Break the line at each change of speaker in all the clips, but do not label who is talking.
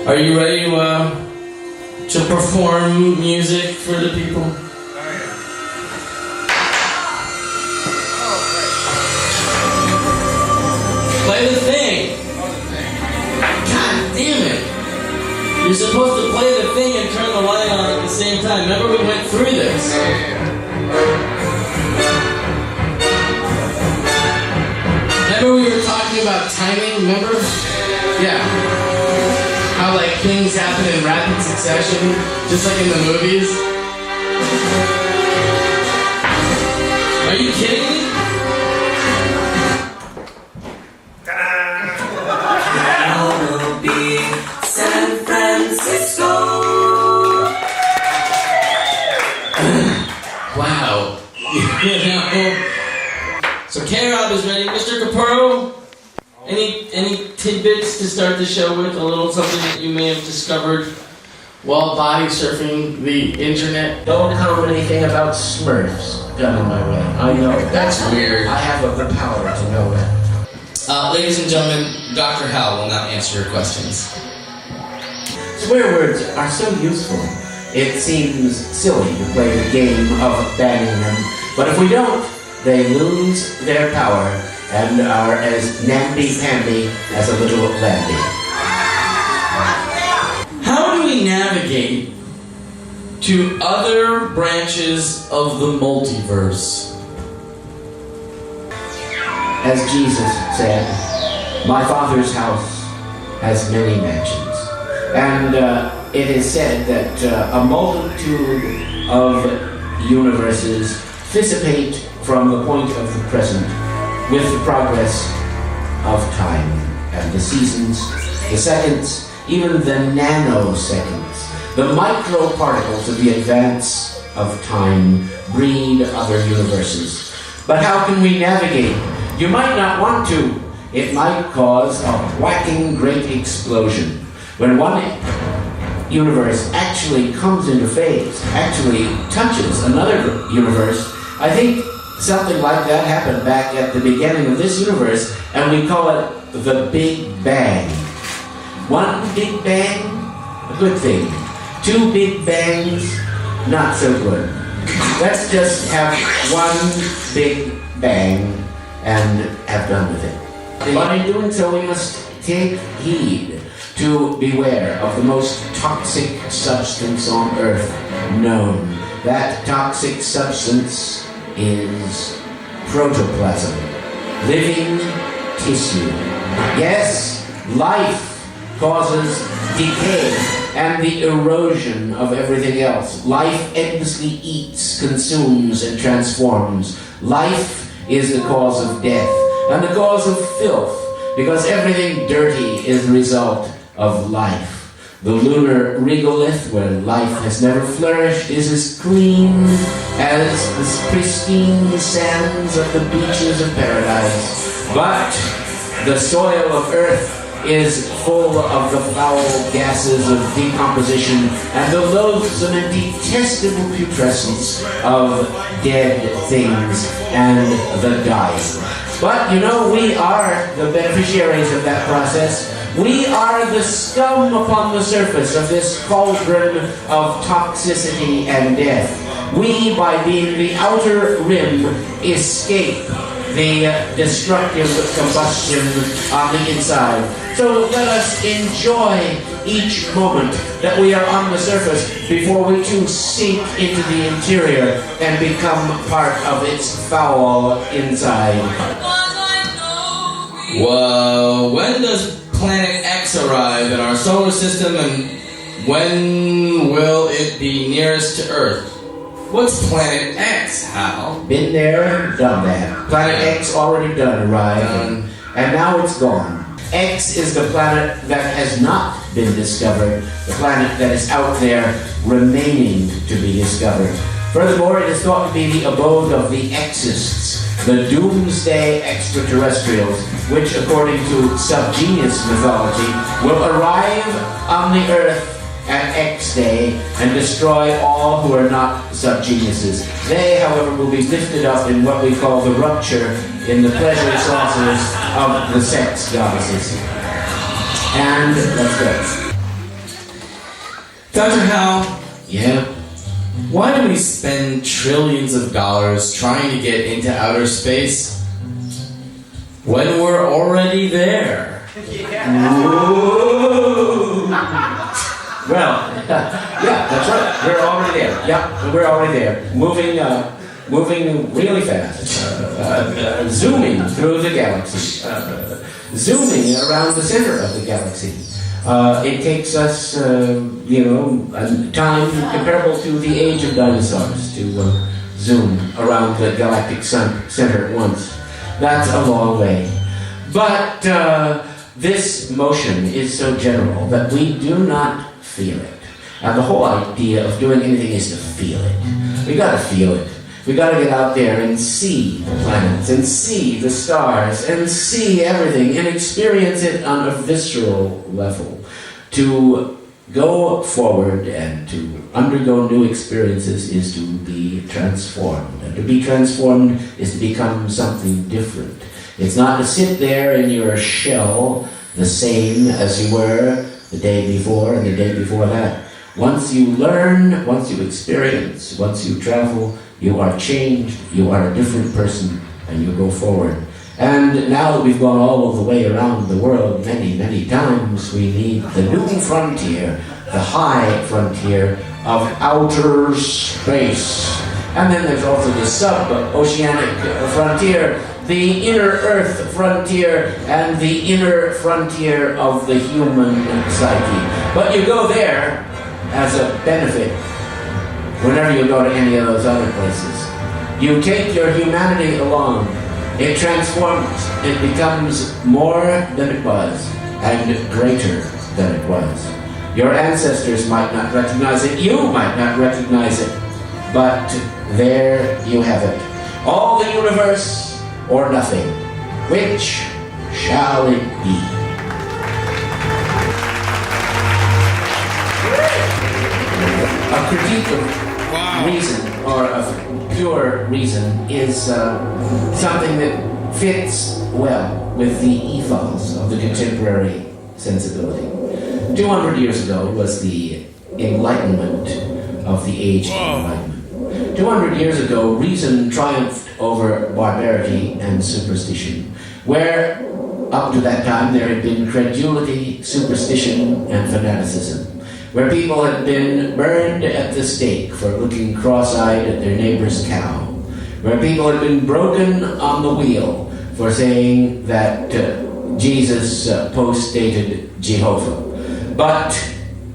Are you ready to perform music for the people? Play the thing! God damn it! You're supposed to play the thing and turn the light on at the same time. Remember we went through this? Remember we were talking about timing, remember? Yeah. How like things happen in rapid succession, just like in the movies. Are you kidding me?
That'll be San Francisco.
Wow. You know. So K-Rob is ready. Mr. Capurro, any tidbits to start the show with? A little something that you may have discovered while body surfing the internet?
Don't comment anything about Smurfs coming my way. I know.
That's weird.
I have the power to know that.
Ladies and gentlemen, Dr. Hal will now answer your questions.
Swear words are so useful. It seems silly to play the game of banning them, but if we don't, they lose their power and are as namby-pamby as a little lambie.
How do we navigate to other branches of the multiverse?
As Jesus said, "My Father's house has many mansions." And it is said that a multitude of universes dissipate from the point of the present with the progress of time and the seasons, the seconds, even the nanoseconds. The microparticles of the advance of time breed other universes. But how can we navigate? You might not want to. It might cause a whacking great explosion. When one universe actually comes into phase, actually touches another universe, I think something like that happened back at the beginning of this universe, and we call it the Big Bang. One Big Bang, a good thing. Two Big Bangs, not so good. Let's just have one Big Bang and have done with it. But in doing so, we must take heed to beware of the most toxic substance on Earth known. That toxic substance is protoplasm, living tissue. Yes, life causes decay and the erosion of everything else. Life endlessly eats, consumes, and transforms. Life is the cause of death and the cause of filth, because everything dirty is the result of life. The lunar regolith, where life has never flourished, is as clean as the pristine sands of the beaches of paradise. But the soil of Earth is full of the foul gases of decomposition and the loathsome and detestable putrescence of dead things and the dying. But you know, we are the beneficiaries of that process. We are the scum upon the surface of this cauldron of toxicity and death. We, by being the outer rim, escape the destructive combustion on the inside. So let us enjoy each moment that we are on the surface before we too sink into the interior and become part of its foul inside.
Well, when does Planet X arrive in our solar system, and when will it be nearest to Earth? What's Planet X, Hal?
Been there, done that. Planet X already done arrived, and now it's gone. X is the planet that has not been discovered, the planet that is out there remaining to be discovered. Furthermore, it is thought to be the abode of the Xists, the doomsday extraterrestrials, which, according to subgenius mythology, will arrive on the Earth at X Day and destroy all who are not subgeniuses. They, however, will be lifted up in what we call the rupture in the pleasure saucers of the sex goddesses. And let's go.
Dr. Hal,
Yeah?
why do we spend trillions of dollars trying to get into outer space when we're already there?
Well, yeah, that's right. We're already there. Yeah, we're already there. Moving really fast. Zooming through the galaxy. Zooming around the center of the galaxy. It takes us, a time comparable to the age of dinosaurs to zoom around the galactic center at once. That's a long way. But this motion is so general that we do not feel it. And the whole idea of doing anything is to feel it. We gotta feel it. We gotta get out there and see the planets, and see the stars, and see everything, and experience it on a visceral level. To go forward and to undergo new experiences is to be transformed. And to be transformed is to become something different. It's not to sit there in your shell the same as you were the day before and the day before that. Once you learn, once you experience, once you travel, you are changed, you are a different person, and you go forward. And now that we've gone all of the way around the world many, many times, we need the new frontier, the high frontier of outer space. And then there's also the sub-oceanic frontier, the inner earth frontier, and the inner frontier of the human psyche. But you go there as a benefit whenever you go to any of those other places. You take your humanity along. It transforms. It becomes more than it was, and greater than it was. Your ancestors might not recognize it. You might not recognize it. But there you have it. All the universe or nothing. Which shall it be? A critique of reason, or of pure reason, is something that fits well with the ethos of the contemporary sensibility. 200 years ago was the Enlightenment of the Age of Enlightenment. 200 years ago, reason triumphed over barbarity and superstition, where up to that time there had been credulity, superstition, and fanaticism, where people had been burned at the stake for looking cross-eyed at their neighbor's cow, where people had been broken on the wheel for saying that Jesus post-dated Jehovah. But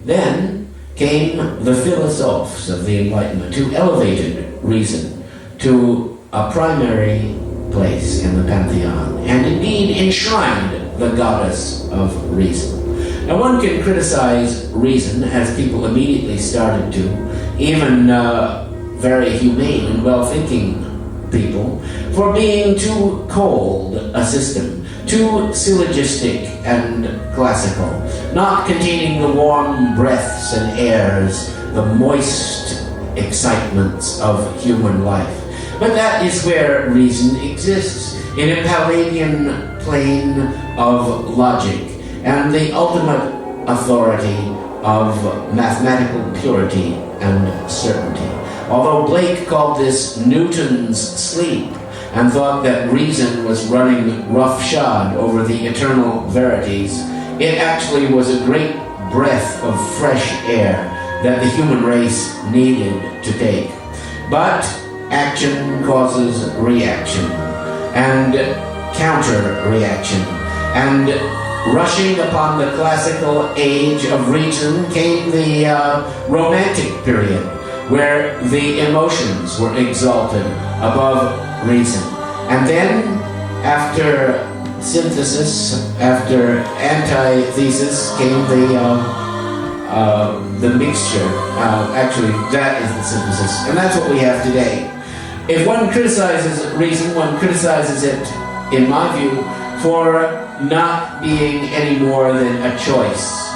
then came the philosophes of the Enlightenment, who elevated reason to a primary place in the pantheon, and indeed enshrined the goddess of reason. Now, one can criticize reason, as people immediately started to, even very humane and well-thinking people, for being too cold a system, too syllogistic and classical, not containing the warm breaths and airs, the moist excitements of human life. But that is where reason exists, in a Palladian plane of logic, and the ultimate authority of mathematical purity and certainty. Although Blake called this Newton's sleep, and thought that reason was running roughshod over the eternal verities, it actually was a great breath of fresh air that the human race needed to take. But action causes reaction, and counter-reaction, and rushing upon the classical age of reason came the Romantic period, where the emotions were exalted above reason. And then, after synthesis, after antithesis, came the mixture. Actually, that is the synthesis, and that's what we have today. If one criticizes reason, one criticizes it, in my view, for not being any more than a choice.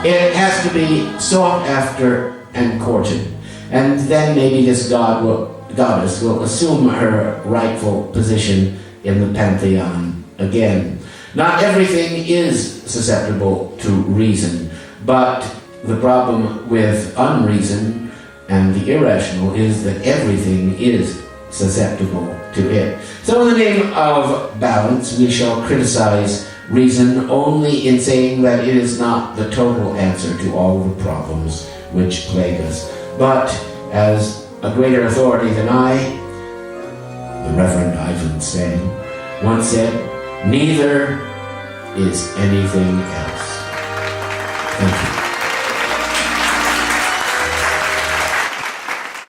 It has to be sought after and courted, and then maybe this goddess will assume her rightful position in the pantheon again. Not everything is susceptible to reason, but the problem with unreason and the irrational is that everything is susceptible to it. So in the name of balance, we shall criticize reason only in saying that it is not the total answer to all the problems which plague us. But as a greater authority than I, the Reverend Ivan Stang, once said, neither is anything else. Thank you.